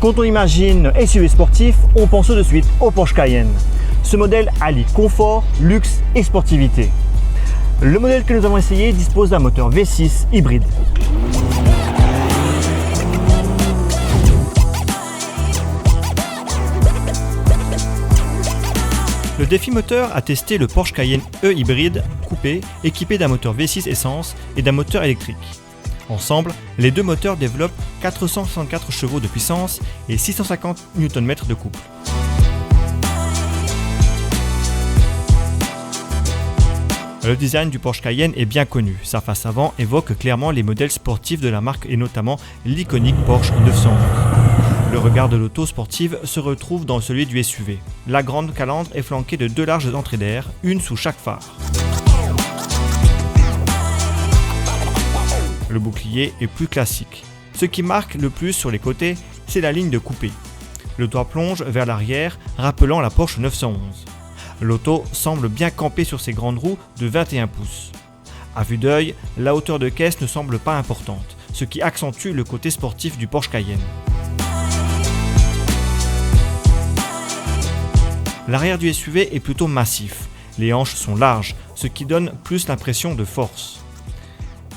Quand on imagine SUV sportif, on pense de suite au Porsche Cayenne. Ce modèle allie confort, luxe et sportivité. Le modèle que nous avons essayé dispose d'un moteur V6 hybride. Le défi moteur a testé le Porsche Cayenne E hybride coupé équipé d'un moteur V6 essence et d'un moteur électrique. Ensemble, les deux moteurs développent 464 chevaux de puissance et 650 Nm de couple. Le design du Porsche Cayenne est bien connu. Sa face avant évoque clairement les modèles sportifs de la marque et notamment l'iconique Porsche 911. Le regard de l'auto sportive se retrouve dans celui du SUV. La grande calandre est flanquée de deux larges entrées d'air, une sous chaque phare. Le bouclier est plus classique. Ce qui marque le plus sur les côtés, c'est la ligne de coupé. Le toit plonge vers l'arrière, rappelant la Porsche 911. L'auto semble bien camper sur ses grandes roues de 21 pouces. À vue d'œil, la hauteur de caisse ne semble pas importante, ce qui accentue le côté sportif du Porsche Cayenne. L'arrière du SUV est plutôt massif. Les hanches sont larges, ce qui donne plus l'impression de force.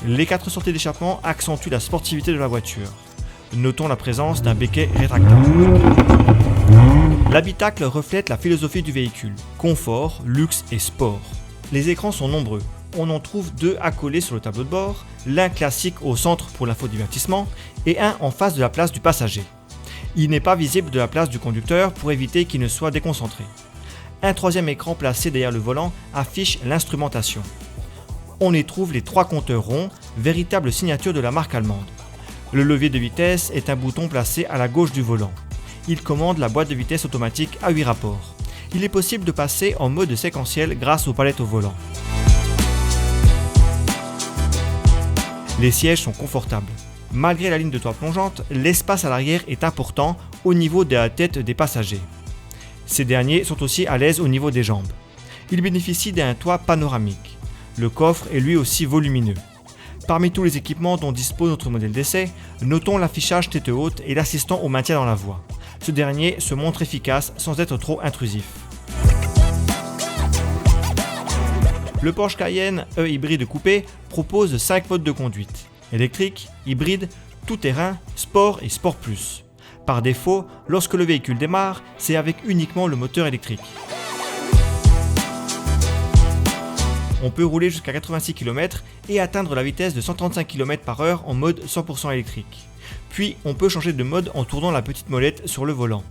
Les 4 sorties d'échappement accentuent la sportivité de la voiture. Notons la présence d'un béquet rétractable. L'habitacle reflète la philosophie du véhicule, confort, luxe et sport. Les écrans sont nombreux. On en trouve 2 accolés sur le tableau de bord, l'un classique au centre pour l'infodivertissement et un en face de la place du passager. Il n'est pas visible de la place du conducteur pour éviter qu'il ne soit déconcentré. Un troisième écran placé derrière le volant affiche l'instrumentation. On y trouve les 3 compteurs ronds, véritable signature de la marque allemande. Le levier de vitesse est un bouton placé à la gauche du volant. Il commande la boîte de vitesse automatique à 8 rapports. Il est possible de passer en mode séquentiel grâce aux palettes au volant. Les sièges sont confortables. Malgré la ligne de toit plongeante, l'espace à l'arrière est important au niveau de la tête des passagers. Ces derniers sont aussi à l'aise au niveau des jambes. Ils bénéficient d'un toit panoramique. Le coffre est lui aussi volumineux. Parmi tous les équipements dont dispose notre modèle d'essai, notons l'affichage tête haute et l'assistant au maintien dans la voie. Ce dernier se montre efficace sans être trop intrusif. Le Porsche Cayenne E hybride coupé propose 5 modes de conduite. Électrique, hybride, tout-terrain, sport et sport plus. Par défaut, lorsque le véhicule démarre, c'est avec uniquement le moteur électrique. On peut rouler jusqu'à 86 km et atteindre la vitesse de 135 km/h en mode 100% électrique. Puis on peut changer de mode en tournant la petite molette sur le volant.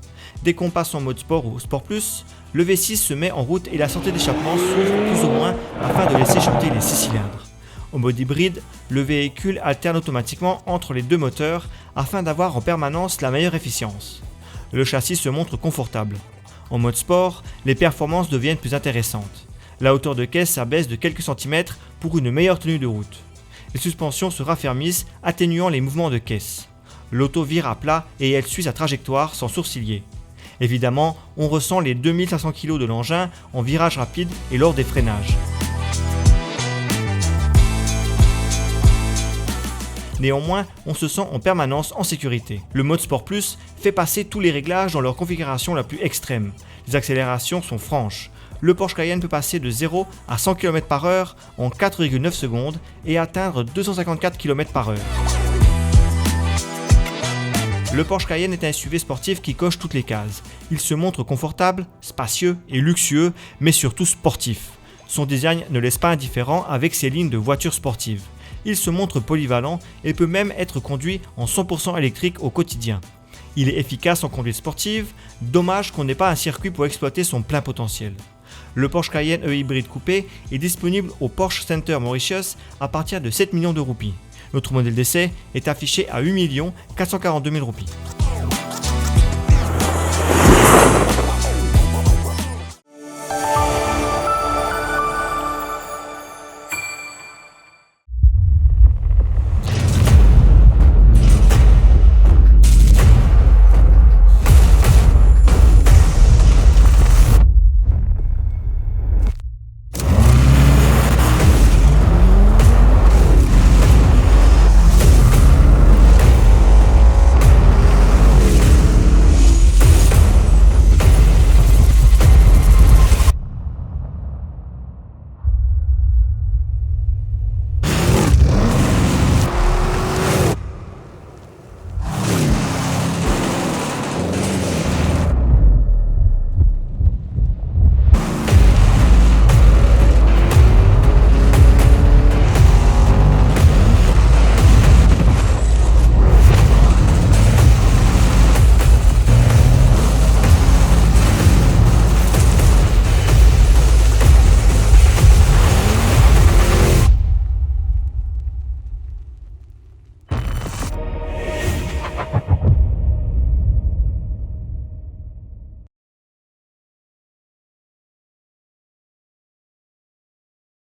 Dès qu'on passe en mode sport ou sport plus, le V6 se met en route et la sortie d'échappement s'ouvre plus ou moins afin de laisser chanter les 6 cylindres. Au mode hybride, le véhicule alterne automatiquement entre les deux moteurs afin d'avoir en permanence la meilleure efficience. Le châssis se montre confortable. En mode sport, les performances deviennent plus intéressantes. La hauteur de caisse s'abaisse de quelques centimètres pour une meilleure tenue de route. Les suspensions se raffermissent, atténuant les mouvements de caisse. L'auto vire à plat et elle suit sa trajectoire sans sourciller. Évidemment, on ressent les 2500 kg de l'engin en virage rapide et lors des freinages. Néanmoins, on se sent en permanence en sécurité. Le mode Sport Plus fait passer tous les réglages dans leur configuration la plus extrême. Les accélérations sont franches. Le Porsche Cayenne peut passer de 0 à 100 km/h en 4,9 secondes et atteindre 254 km/h. Le Porsche Cayenne est un SUV sportif qui coche toutes les cases. Il se montre confortable, spacieux et luxueux, mais surtout sportif. Son design ne laisse pas indifférent avec ses lignes de voitures sportives. Il se montre polyvalent et peut même être conduit en 100% électrique au quotidien. Il est efficace en conduite sportive, dommage qu'on n'ait pas un circuit pour exploiter son plein potentiel. Le Porsche Cayenne E hybride coupé est disponible au Porsche Center Mauritius à partir de 7 millions de roupies. Notre modèle d'essai est affiché à 8 442 000 roupies.